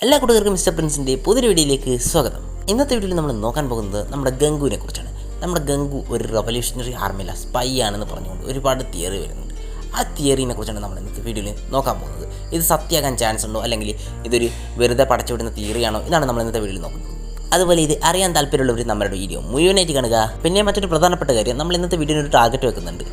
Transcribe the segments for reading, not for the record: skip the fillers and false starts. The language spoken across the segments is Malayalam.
എല്ലാ കൂട്ടുകാർക്കും മിസ്റ്റർ പ്രിൻസിൻ്റെ പുതിയൊരു വീഡിയോയിലേക്ക് സ്വാഗതം. ഇന്നത്തെ വീഡിയോയിൽ നമ്മൾ നോക്കാൻ പോകുന്നത് നമ്മുടെ ഗംഗുവിനെ കുറിച്ചാണ്. നമ്മുടെ ഗംഗു ഒരു റവല്യൂഷണറി ആർമിയിലെ സ്പൈ ആണെന്ന് പറഞ്ഞുകൊണ്ട് ഒരുപാട് തിയറി വരുന്നുണ്ട്. ആ തിയറിനെ കുറിച്ചാണ് നമ്മൾ ഇന്നത്തെ വീഡിയോയിൽ നോക്കാൻ പോകുന്നത്. ഇത് സത്യമാകാൻ ചാൻസ് ഉണ്ടോ, അല്ലെങ്കിൽ ഇതൊരു വെറുതെ പടച്ചുവിടുന്ന തിയറിയാണോ, ഇതാണ് നമ്മൾ ഇന്നത്തെ വീഡിയോയിൽ നോക്കുന്നത്. അതുപോലെ ഇത് അറിയാൻ താല്പര്യമുള്ളവർ നമ്മുടെ വീഡിയോ മുഴുവനായിട്ട് കാണുക. പിന്നെ മറ്റൊരു പ്രധാനപ്പെട്ട കാര്യം, നമ്മൾ ഇന്നത്തെ വീഡിയോയിൽ ഒരു ടാർഗറ്റ് വെക്കുന്നുണ്ട്.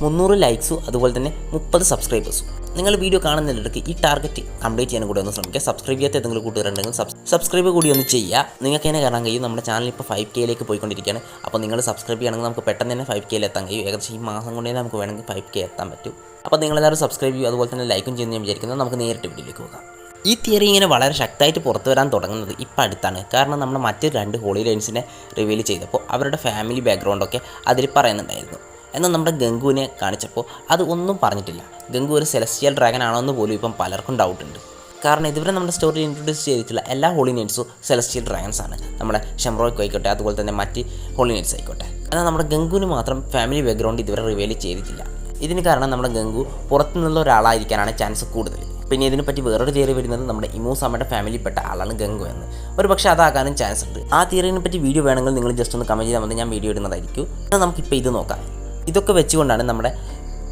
300 ലൈക്സും അതുപോലെ തന്നെ 30 സബ്സ്ക്രൈബേഴ്സും. നിങ്ങൾ വീഡിയോ കാണുന്നതിനിടയ്ക്ക് ഈ ടാർഗറ്റ് കംപ്ലീറ്റ് ചെയ്യാൻ കൂടി ഒന്ന് ശ്രമിക്കുക. സബ്സ്ക്രൈബ് ചെയ്യാത്ത ഏതെങ്കിലും കൂട്ടുകാരുണ്ടെങ്കിൽ സബ്സ്ക്രൈബ് കൂടി ഒന്ന് ചെയ്യുക. നിങ്ങൾക്ക് തന്നെ കാണാൻ കഴിയും നമ്മുടെ ചാനൽ ഇപ്പോൾ 5K പോയിക്കൊണ്ടിരിക്കുകയാണ്. അപ്പോൾ നിങ്ങൾ സബ്സ്ക്രൈബ് ചെയ്യുകയാണെങ്കിൽ നമുക്ക് പെട്ടെന്ന് തന്നെ 5K എത്താൻ കഴിയും. ഏകദേശം ഈ മാസം കൊണ്ട് തന്നെ നമുക്ക് വേണമെങ്കിൽ 5K എത്താൻ പറ്റും. അപ്പോൾ നിങ്ങളെല്ലാവരും സബ്സ്ക്രൈബ് ചെയ്യുക, അതുപോലെ തന്നെ ലൈക്കും ചെയ്യുന്ന ഞാൻ വിചാരിക്കുന്നത്. നമുക്ക് നേരിട്ട് വീഡിയോയിലേക്ക് പോകാം. ഈ തിയറി ഇങ്ങനെ വളരെ ശക്തമായിട്ട് പുറത്തു വരാൻ തുടങ്ങുന്നത് ഇപ്പോൾ അടുത്താണ്. കാരണം നമ്മൾ മറ്റ് 2 ഹോളി ലൈൻസിനെ റിവീൽ ചെയ്തപ്പോൾ അവരുടെ ഫാമിലി ബാക്ക്ഗ്രൗണ്ടൊക്കെ അതിൽ പറയുന്നുണ്ടായിരുന്നു. എന്നാൽ നമ്മുടെ ഗംഗുവിനെ കാണിച്ചപ്പോൾ അത് ഒന്നും പറഞ്ഞിട്ടില്ല. ഗംഗു ഒരു സെലസ്റ്റിയൽ ഡ്രാഗൺ ആണോ എന്ന് പോലും ഇപ്പം പലർക്കും ഡൗട്ടുണ്ട്. കാരണം ഇതുവരെ നമ്മുടെ സ്റ്റോറിയിൽ ഇൻട്രൊഡ്യൂസ് ചെയ്തിട്ടുള്ള എല്ലാ ഹോളി നൈറ്റ്സും സെലസ്റ്റിയൽ ഡ്രാഗൺസ് ആണ്. നമ്മുടെ ഷംറോയ്ക്ക് ആയിക്കോട്ടെ, അതുപോലെ തന്നെ മറ്റ് ഹോളി നൈറ്റ്സ് ആയിക്കോട്ടെ. എന്നാൽ നമ്മുടെ ഗംഗുവിന് മാത്രം ഫാമിലി ബാക്ക്ഗ്രൗണ്ട് ഇതുവരെ റിവീൽ ചെയ്തിട്ടില്ല. ഇതിന് കാരണം നമ്മുടെ ഗംഗു പുറത്തു നിന്നുള്ള ഒരാളായിരിക്കാനാണ് ചാൻസ് കൂടുതൽ. പിന്നെ ഇതിനെപ്പറ്റി വേറൊരു തിയറി വരുന്നത് നമ്മുടെ ഇമൂസാമയുടെ ഫാമിലിയിൽപ്പെട്ട ആളാണ് ഗംഗു എന്ന്. ഒരു പക്ഷേ അതാകാനും ചാൻസ് ഉണ്ട്. ആ തിയറിനെ പറ്റി വീഡിയോ വേണമെങ്കിൽ നിങ്ങൾ ജസ്റ്റ് ഒന്ന് കമൻറ്റ് ചെയ്താൽ മതി, ഞാൻ വീഡിയോ ഇടുന്നതായിരിക്കും. എന്നാൽ നമുക്കിപ്പോൾ ഇത് നോക്കാം. ഇതൊക്കെ വെച്ചുകൊണ്ടാണ് നമ്മുടെ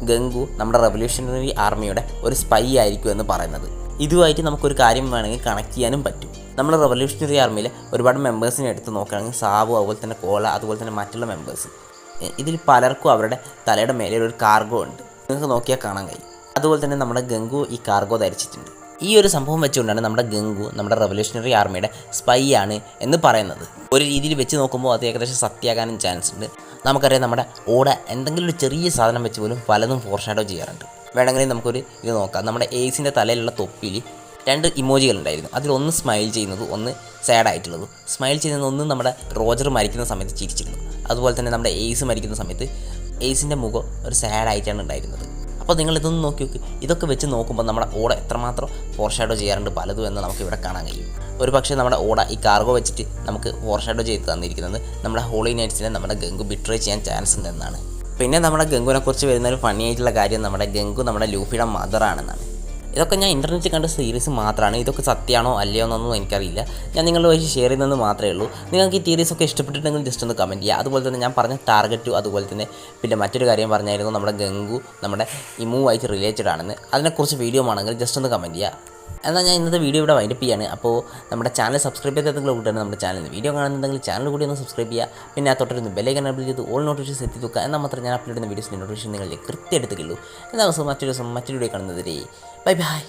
ഗംഗു നമ്മുടെ റവല്യൂഷണറി ആർമിയുടെ ഒരു സ്പൈ ആയിരിക്കും എന്ന് പറയുന്നത്. ഇതുമായിട്ട് നമുക്കൊരു കാര്യം വേണമെങ്കിൽ കണക്ട് ചെയ്യാനും പറ്റും. നമ്മൾ റവല്യൂഷണറി ആർമിയിലെ ഒരുപാട് മെമ്പേഴ്സിനെ എടുത്ത് നോക്കുകയാണെങ്കിൽ സാബു, അതുപോലെ തന്നെ കോല, അതുപോലെ തന്നെ മറ്റുള്ള മെമ്പേഴ്സ്, ഇതിൽ പലർക്കും അവരുടെ തലയുടെ മേലെ ഒരു കാർഗോ ഉണ്ട്. നിങ്ങൾക്ക് നോക്കിയാൽ കാണാൻ കഴിയും. അതുപോലെ തന്നെ നമ്മുടെ ഗംഗു ഈ കാർഗോ ധരിച്ചിട്ടുണ്ട്. ഈ ഒരു സംഭവം വെച്ചുകൊണ്ടാണ് നമ്മുടെ ഗംഗു നമ്മുടെ റവല്യൂഷണറി ആർമിയുടെ സ്പൈ ആണ് എന്ന് പറയുന്നത്. ഒരു രീതിയിൽ വെച്ച് നോക്കുമ്പോൾ അത് ഏകദേശം സത്യമാകാനും ചാൻസ് ഉണ്ട്. നമുക്കറിയാം നമ്മുടെ ഓട എന്തെങ്കിലും ഒരു ചെറിയ സാധനം വെച്ച് പോലും പലതും ഫോർഷാഡോ ചെയ്യാറുണ്ട്. വേണമെങ്കിൽ നമുക്കൊരു ഇത് നോക്കാം. നമ്മുടെ എയ്സിൻ്റെ തലയിലുള്ള തൊപ്പിയിൽ 2 ഇമോജികൾ ഉണ്ടായിരുന്നു. അതിലൊന്ന് സ്മൈൽ ചെയ്യുന്നത്, ഒന്ന് സാഡ് ആയിട്ടുള്ളതും. സ്മൈൽ ചെയ്യുന്നത് ഒന്ന് നമ്മുടെ റോജർ മരിക്കുന്ന സമയത്ത് ചിരിച്ചിരുന്നു. അതുപോലെ തന്നെ നമ്മുടെ എയ്സ് മരിക്കുന്ന സമയത്ത് എയ്സിൻ്റെ മുഖം ഒരു സാഡ് ആയിട്ടാണ് ഉണ്ടായിരുന്നത്. അപ്പോൾ നിങ്ങൾ ഇതൊന്ന് നോക്കി നോക്കി. ഇതൊക്കെ വെച്ച് നോക്കുമ്പോൾ നമ്മുടെ ഓട എത്രമാത്രം ഫോർഷാഡോ ചെയ്യാറുണ്ട് പലതും എന്ന് നമുക്ക് ഇവിടെ കാണാൻ കഴിയും. ഒരു പക്ഷേ നമ്മുടെ ഓട ഈ കാർഗോ വെച്ചിട്ട് നമുക്ക് ഫോർഷാഡോ ചെയ്ത് തന്നിരിക്കുന്നത് നമ്മുടെ ഹോളി നൈറ്റ്സിനെ നമ്മുടെ ഗംഗു ബിട്രേ ചെയ്യാൻ ചാൻസ് ഉണ്ടെന്നാണ്. പിന്നെ നമ്മുടെ ഗംഗുവിനെ കുറിച്ച് വരുന്ന ഒരു ഫണ്ണി ആയിട്ടുള്ള കാര്യം, നമ്മുടെ ഗംഗു നമ്മുടെ ലൂഫിയുടെ മദറാണെന്നാണ്. ഇതൊക്കെ ഞാൻ ഇൻ്റർനെറ്റിൽ കണ്ട സീരീസ് മാത്രമാണ്. ഇതൊക്കെ സത്യമാണോ അല്ലയോ എന്നൊന്നും എനിക്കറിയില്ല. ഞാൻ നിങ്ങളുടെ വഴി ഷെയർ ചെയ്യുന്നത് മാത്രമേ ഉള്ളൂ. നിങ്ങൾക്ക് ഈ തിയറീസൊക്കെ ഇഷ്ടപ്പെട്ടിട്ടുണ്ടെങ്കിൽ ജസ്റ്റ് ഒന്ന് കമൻറ്റ് ചെയ്യുക. അതുപോലെ തന്നെ ഞാൻ പറഞ്ഞ ടാർഗറ്റും അതുപോലെ തന്നെ പിന്നെ മറ്റൊരു കാര്യം പറഞ്ഞായിരുന്നു, നമ്മുടെ ഗംഗു നമ്മുടെ ഇമുവായിട്ട് റിലേറ്റഡ് ആണെന്ന്. അതിനെക്കുറിച്ച് വീഡിയോ ആണെങ്കിൽ ജസ്റ്റ് ഒന്ന് കമൻറ്റ് ചെയ്യുക. എന്നാൽ ഞാൻ ഇന്നത്തെ വീഡിയോ ഇവിടെ വൈൻഡപ്പ് ചെയ്യാണ്. അപ്പോൾ നമ്മുടെ ചാനൽ സബ്സ്ക്രൈബ് ചെയ്തെങ്കിലും കൂട്ടാണ് നമ്മുടെ ചാനലിൽ വീഡിയോ കാണുന്നുണ്ടെങ്കിൽ ചാനൽ കൂടി ഒന്ന് സബ്സ്ക്രൈബ് ചെയ്യുക. പിന്നെ ആ തൊട്ടൊരു ബെല്ലൈക്കൻ എനേബിൾ ചെയ്ത് ഓൾ നോട്ടിഫിക്കേഷൻസ് എത്തി വെക്കുക. എന്നാൽ മാത്രം ഞാൻ അപ്ലോഡ് ചെയ്യുന്ന വീഡിയോസിൻ്റെ നോട്ടിഫിക്കേഷൻ നിങ്ങളിൽ കൃത്യമായിട്ട് കിട്ടുള്ളൂ. എന്നാൽ മറ്റൊരു വീഡിയോ കാണുന്നതിരെ ബൈ ബൈ.